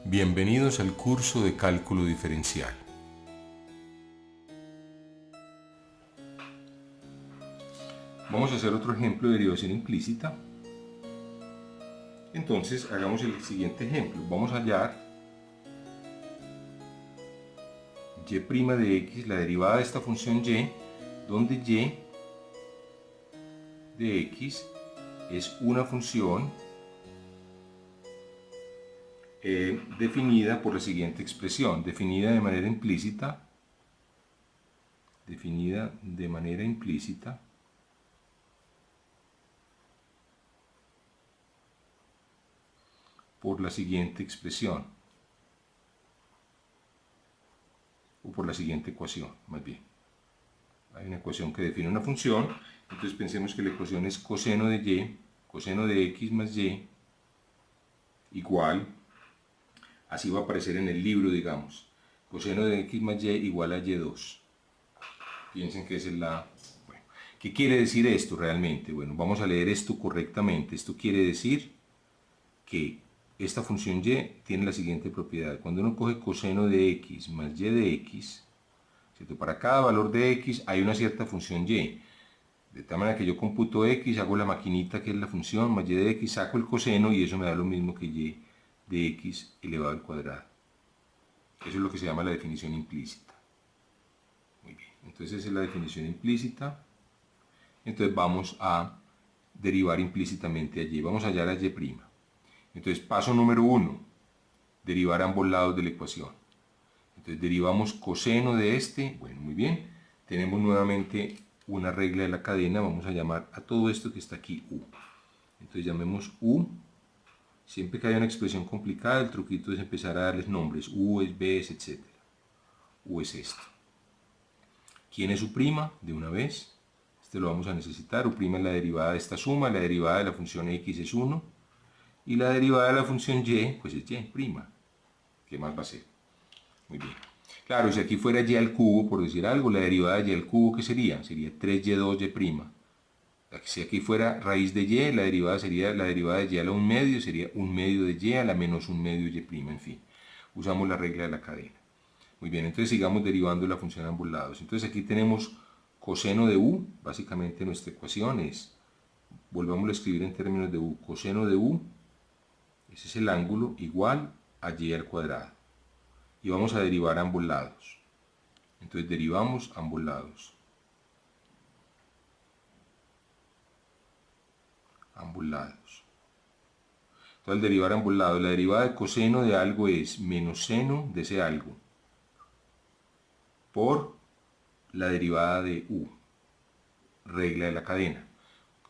Bienvenidos al curso de cálculo diferencial. Vamos a hacer otro ejemplo de derivación implícita. Entonces hagamos el siguiente ejemplo. Vamos a hallar y' de x, la derivada de esta función y, donde y de x es una función definida por la siguiente expresión, definida de manera implícita, por la siguiente expresión, o por la siguiente ecuación, más bien. Hay una ecuación que define una función, entonces pensemos que la ecuación es coseno de y, coseno de x más y, igual, así va a aparecer en el libro, digamos, coseno de x más y igual a y2. Piensen que esa es la... Bueno, ¿qué quiere decir esto realmente? Bueno, vamos a leer esto correctamente. Esto quiere decir que esta función y tiene la siguiente propiedad. Cuando uno coge coseno de x más y de x, ¿cierto? Para cada valor de x hay una cierta función y. De tal manera que yo computo x, hago la maquinita que es la función, más y de x, saco el coseno y eso me da lo mismo que y de x elevado al cuadrado. Eso es lo que se llama la definición implícita. Muy bien, entonces esa es la definición implícita. Entonces vamos a derivar implícitamente a y. Vamos a hallar a y'. Entonces paso número 1, derivar ambos lados de la ecuación. Entonces derivamos coseno de este, bueno, muy bien. Tenemos nuevamente una regla de la cadena, vamos a llamar a todo esto que está aquí u. Entonces llamemos u. Siempre que haya una expresión complicada, el truquito es empezar a darles nombres. U es b, es etc. U es esto. ¿Quién es u'? De una vez. Este lo vamos a necesitar. U' es la derivada de esta suma, la derivada de la función x es 1. Y la derivada de la función y, pues es y'. ¿Qué más va a ser? Muy bien. Claro, si aquí fuera y al cubo, por decir algo, la derivada de y al cubo, ¿qué sería? Sería 3y2y'. Si aquí fuera raíz de y, la derivada sería la derivada de y a la 1/2, sería 1/2 de y a la menos 1/2 y', en fin. Usamos la regla de la cadena. Muy bien, entonces sigamos derivando la función a ambos lados. Entonces aquí tenemos coseno de u, básicamente nuestra ecuación es, volvámoslo a escribir en términos de u, coseno de u, ese es el ángulo, igual a y al cuadrado. Y vamos a derivar ambos lados. Entonces derivamos ambos lados. Ambos lados. Entonces al derivar ambos lados, la derivada de coseno de algo es menos seno de ese algo por la derivada de u, regla de la cadena.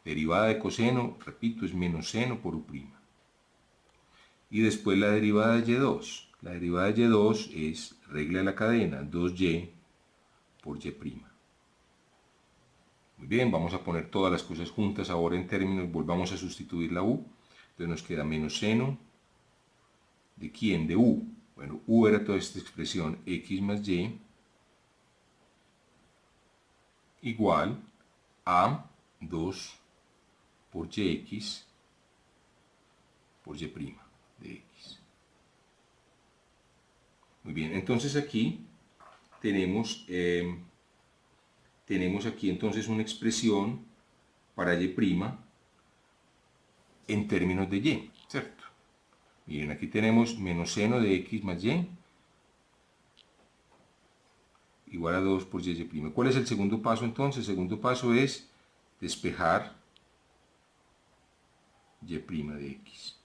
Derivada de coseno, repito, es menos seno por u'. Y después la derivada de y2. La derivada de y2 es regla de la cadena, 2y por y'. Muy bien, vamos a poner todas las cosas juntas ahora en términos, volvamos a sustituir la u. Entonces nos queda menos seno, ¿de quién? De u. Bueno, u era toda esta expresión, x más y, igual a 2 por yx por y' de x. Muy bien, entonces aquí tenemos aquí entonces una expresión para y' en términos de y, ¿cierto? Miren, aquí tenemos menos seno de x más y igual a 2 por y'. ¿Cuál es el segundo paso entonces? El segundo paso es despejar y' de x.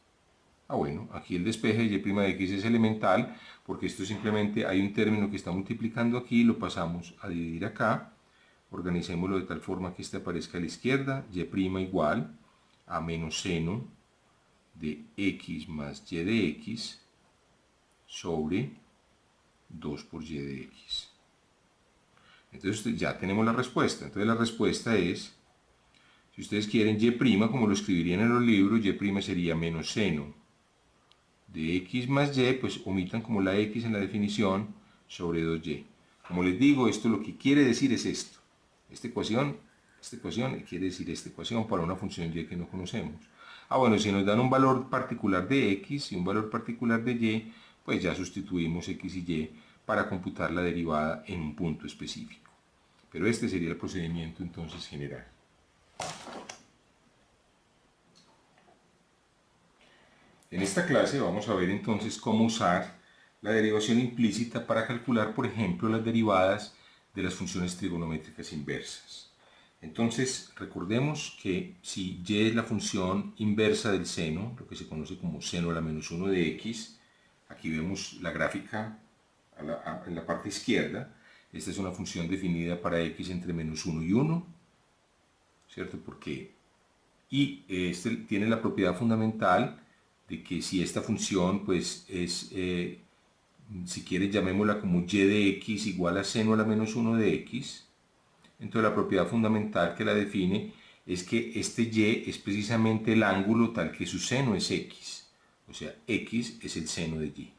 Bueno, aquí el despeje de y' de x es elemental, porque esto simplemente hay un término que está multiplicando aquí, lo pasamos a dividir acá. Organicémoslo de tal forma que este aparezca a la izquierda, y' igual a menos seno de x más y de x sobre 2 por y de x. Entonces ya tenemos la respuesta. Entonces la respuesta es, si ustedes quieren y', como lo escribirían en los libros, y' sería menos seno de x más y, pues omitan como la x en la definición, sobre 2y. Como les digo, esto lo que quiere decir es esto. Esta ecuación quiere decir esta ecuación para una función y que no conocemos. Bueno, si nos dan un valor particular de x y un valor particular de y, pues ya sustituimos x y y para computar la derivada en un punto específico. Pero este sería el procedimiento entonces general. En esta clase vamos a ver entonces cómo usar la derivación implícita para calcular, por ejemplo, las derivadas de las funciones trigonométricas inversas. Entonces, recordemos que si y es la función inversa del seno, lo que se conoce como seno a la menos 1 de x, aquí vemos la gráfica en la parte izquierda. Esta es una función definida para x entre menos 1 y 1, ¿cierto? Porque este tiene la propiedad fundamental de que si esta función pues es, si quieres llamémosla como y de x igual a seno a la menos 1 de x, entonces la propiedad fundamental que la define es que este y es precisamente el ángulo tal que su seno es x, o sea, x es el seno de y.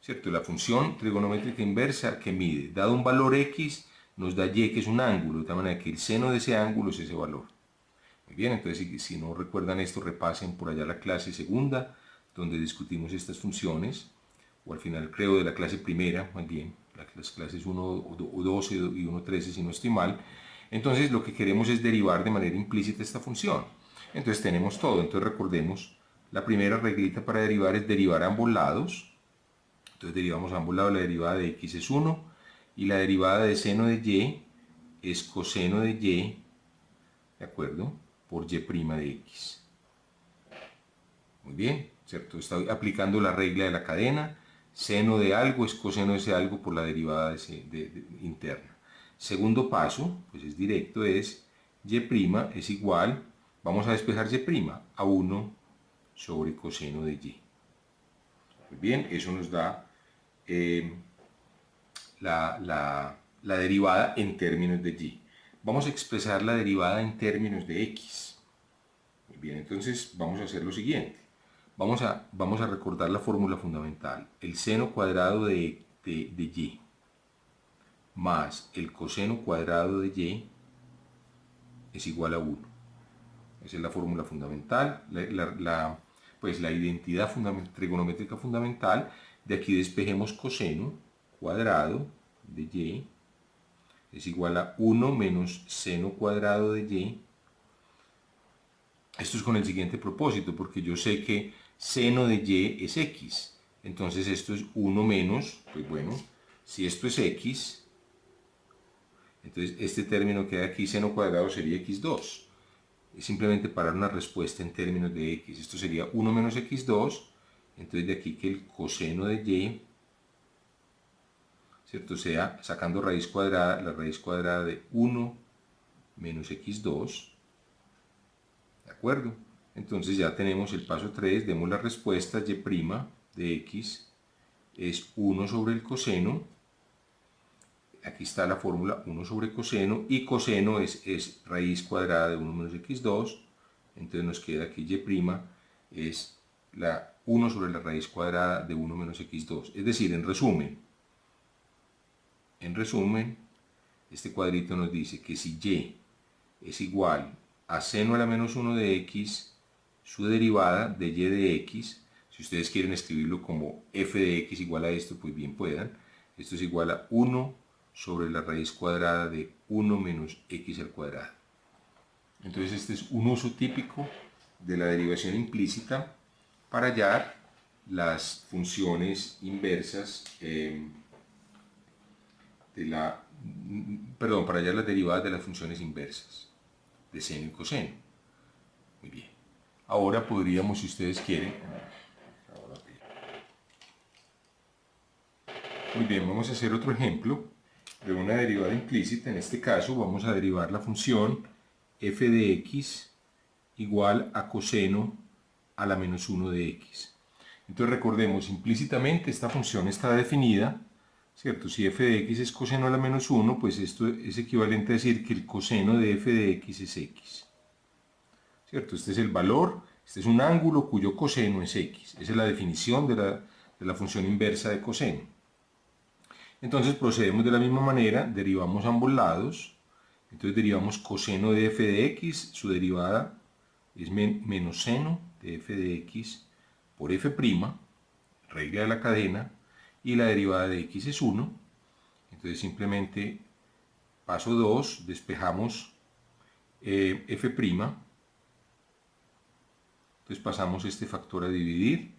¿Cierto? La función trigonométrica inversa que mide, dado un valor x, nos da y que es un ángulo, de tal manera que el seno de ese ángulo es ese valor. Muy bien, entonces si no recuerdan esto, repasen por allá la clase segunda, donde discutimos estas funciones, o al final creo de la clase primera, más bien, las clases 1 o 12 y 1.13 si no estoy mal. Entonces lo que queremos es derivar de manera implícita esta función. Entonces tenemos todo, entonces recordemos, la primera reglita para derivar es derivar a ambos lados. Entonces derivamos a ambos lados, la derivada de x es 1, y la derivada de seno de y es coseno de y, ¿de acuerdo?, por y' de x. Muy bien, ¿cierto? Estoy aplicando la regla de la cadena. Seno de algo es coseno de ese algo por la derivada interna. Segundo paso, pues es directo, es y' es igual, vamos a despejar y', a 1 sobre coseno de y. Muy bien, eso nos da la derivada en términos de y. Vamos a expresar la derivada en términos de x. Muy bien, entonces vamos a hacer lo siguiente. Vamos a recordar la fórmula fundamental. El seno cuadrado de y más el coseno cuadrado de y es igual a 1. Esa es la fórmula fundamental, pues la identidad trigonométrica fundamental. De aquí despejemos coseno cuadrado de y es igual a 1 menos seno cuadrado de y. Esto es con el siguiente propósito, porque yo sé que seno de y es x. Entonces esto es 1 menos, pues bueno, si esto es x, entonces este término que hay aquí, seno cuadrado, sería x2. Es simplemente para dar una respuesta en términos de x. Esto sería 1 menos x2, entonces de aquí que el coseno de y, ¿cierto?, sea, sacando raíz cuadrada, la raíz cuadrada de 1 menos x2, ¿de acuerdo? Entonces ya tenemos el paso 3, demos la respuesta, y' de x es 1 sobre el coseno, aquí está la fórmula 1 sobre coseno, y coseno es raíz cuadrada de 1 menos x2, entonces nos queda aquí y' es la 1 sobre la raíz cuadrada de 1 menos x2, es decir, en resumen, este cuadrito nos dice que si y es igual a seno a la menos 1 de x, su derivada de y de x, si ustedes quieren escribirlo como f de x igual a esto, pues bien puedan, esto es igual a 1 sobre la raíz cuadrada de 1 menos x al cuadrado. Entonces este es un uso típico de la derivación implícita para hallar las funciones inversas para hallar las derivadas de las funciones inversas de seno y coseno. Muy bien. Ahora podríamos, si ustedes quieren, muy bien, vamos a hacer otro ejemplo de una derivada implícita. En este caso vamos a derivar la función f de x igual a coseno a la menos 1 de x. Entonces recordemos, implícitamente esta función está definida, ¿cierto? Si f de x es coseno a la menos 1, pues esto es equivalente a decir que el coseno de f de x es x. ¿Cierto? Este es el valor, este es un ángulo cuyo coseno es x. Esa es la definición de la función inversa de coseno. Entonces procedemos de la misma manera, derivamos ambos lados. Entonces derivamos coseno de f de x, su derivada es menos seno de f de x por f'. regla de la cadena, y la derivada de x es 1. Entonces simplemente paso 2, despejamos f', entonces pasamos este factor a dividir,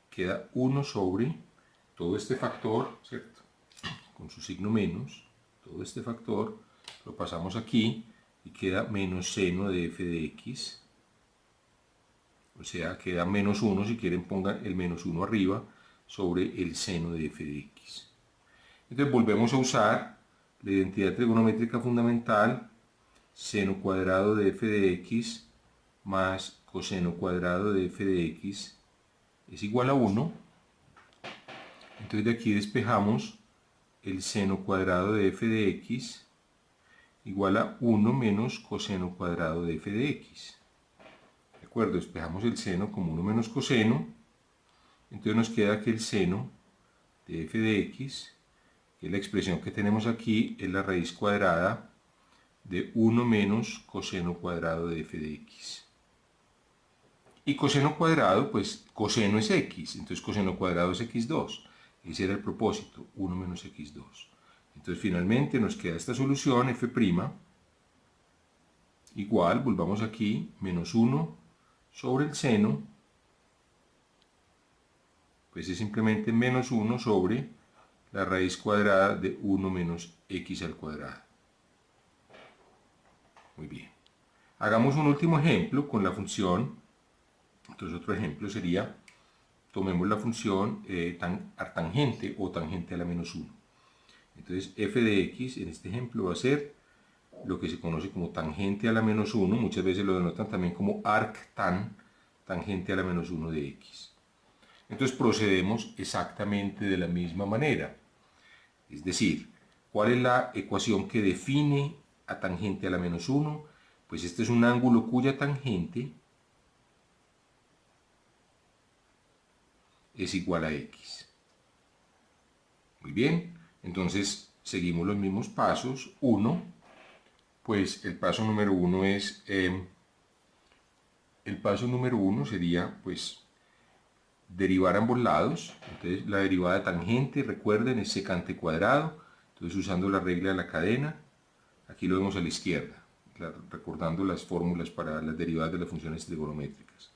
queda 1 sobre todo este factor, ¿cierto? Con su signo menos, todo este factor lo pasamos aquí y queda menos seno de f de x, o sea, queda menos 1, si quieren pongan el menos 1 arriba, sobre el seno de f de x. Entonces volvemos a usar la identidad trigonométrica fundamental, seno cuadrado de f de x más coseno cuadrado de f de x es igual a 1. Entonces de aquí despejamos el seno cuadrado de f de x igual a 1 menos coseno cuadrado de f de x. ¿De acuerdo? Despejamos el seno como 1 menos coseno. Entonces nos queda que el seno de f de x, que es la expresión que tenemos aquí, es la raíz cuadrada de 1 menos coseno cuadrado de f de x. Y coseno cuadrado, pues coseno es x, entonces coseno cuadrado es x2. Ese era el propósito, 1 menos x2. Entonces finalmente nos queda esta solución, f', igual, volvamos aquí, menos 1 sobre el seno, pues es simplemente menos 1 sobre la raíz cuadrada de 1 menos x al cuadrado. Muy bien. Hagamos un último ejemplo con la función. Entonces otro ejemplo sería, tomemos la función arctangente o tangente a la menos 1. Entonces f de x en este ejemplo va a ser lo que se conoce como tangente a la menos 1, muchas veces lo denotan también como arctan, tangente a la menos 1 de x. Entonces procedemos exactamente de la misma manera. Es decir, ¿cuál es la ecuación que define a tangente a la menos 1? Pues este es un ángulo cuya tangente es igual a x. Muy bien, entonces seguimos los mismos pasos. 1, pues el paso número 1 es, sería pues derivar ambos lados. Entonces la derivada de tangente, recuerden, es secante cuadrado. Entonces usando la regla de la cadena, aquí lo vemos a la izquierda, recordando las fórmulas para las derivadas de las funciones trigonométricas.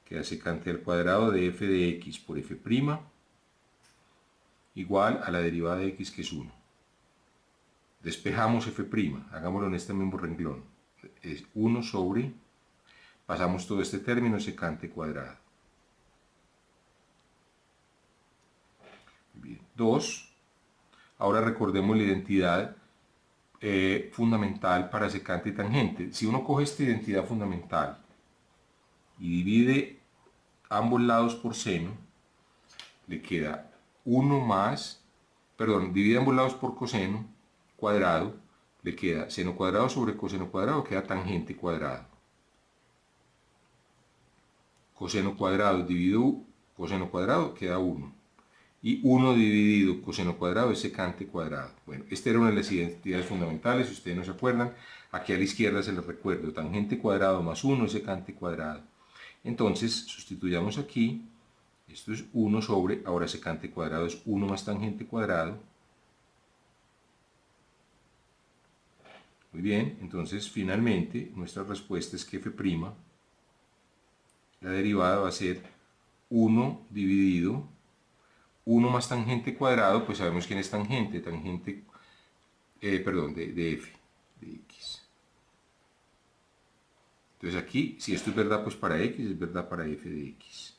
Queda secante al cuadrado de f de x por f' igual a la derivada de x, que es 1. Despejamos f', hagámoslo en este mismo renglón. Es 1 sobre, pasamos todo este término, secante cuadrado. Bien. 2. Ahora recordemos la identidad fundamental para secante y tangente. Si uno coge esta identidad fundamental y divide ambos lados por seno, le queda 1 más, divide ambos lados por coseno cuadrado, le queda seno cuadrado sobre coseno cuadrado, queda tangente cuadrado. Coseno cuadrado dividido coseno cuadrado queda 1. Y 1 dividido coseno cuadrado es secante cuadrado. Bueno, esta era una de las identidades fundamentales, si ustedes no se acuerdan. Aquí a la izquierda se les recuerdo, tangente cuadrado más 1 es secante cuadrado. Entonces, sustituyamos aquí, esto es 1 sobre, ahora secante cuadrado es 1 más tangente cuadrado. Muy bien, entonces finalmente nuestra respuesta es que f', la derivada va a ser 1 dividido 1 más tangente cuadrado, pues sabemos quién es tangente, de f, de x. Entonces aquí, si esto es verdad pues para x, es verdad para f de x.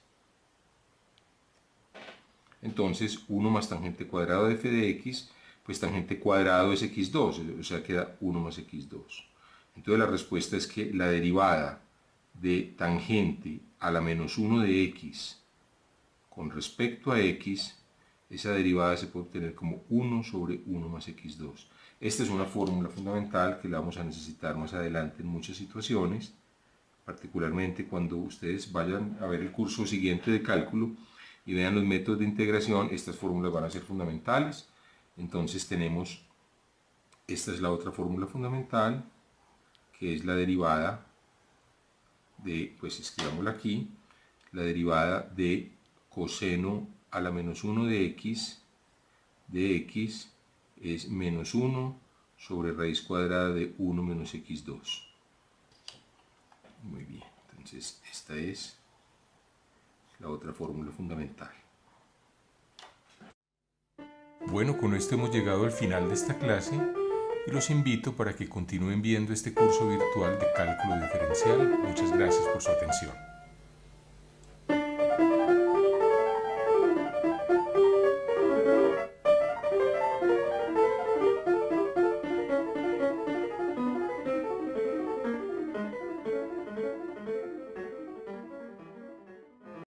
Entonces 1 más tangente cuadrado de f de x, pues tangente cuadrado es x2, o sea queda 1 más x2. Entonces la respuesta es que la derivada de tangente a la menos 1 de x con respecto a x, esa derivada se puede obtener como 1 sobre 1 más x2. Esta es una fórmula fundamental que la vamos a necesitar más adelante en muchas situaciones, particularmente cuando ustedes vayan a ver el curso siguiente de cálculo y vean los métodos de integración. Estas fórmulas van a ser fundamentales. Entonces tenemos, esta es la otra fórmula fundamental, que es la derivada de, pues escribámosla aquí, la derivada de coseno a la menos 1 de x es menos 1 sobre raíz cuadrada de 1 menos x2. Muy bien, entonces esta es la otra fórmula fundamental. Bueno, con esto hemos llegado al final de esta clase y los invito para que continúen viendo este curso virtual de cálculo diferencial. Muchas gracias por su atención.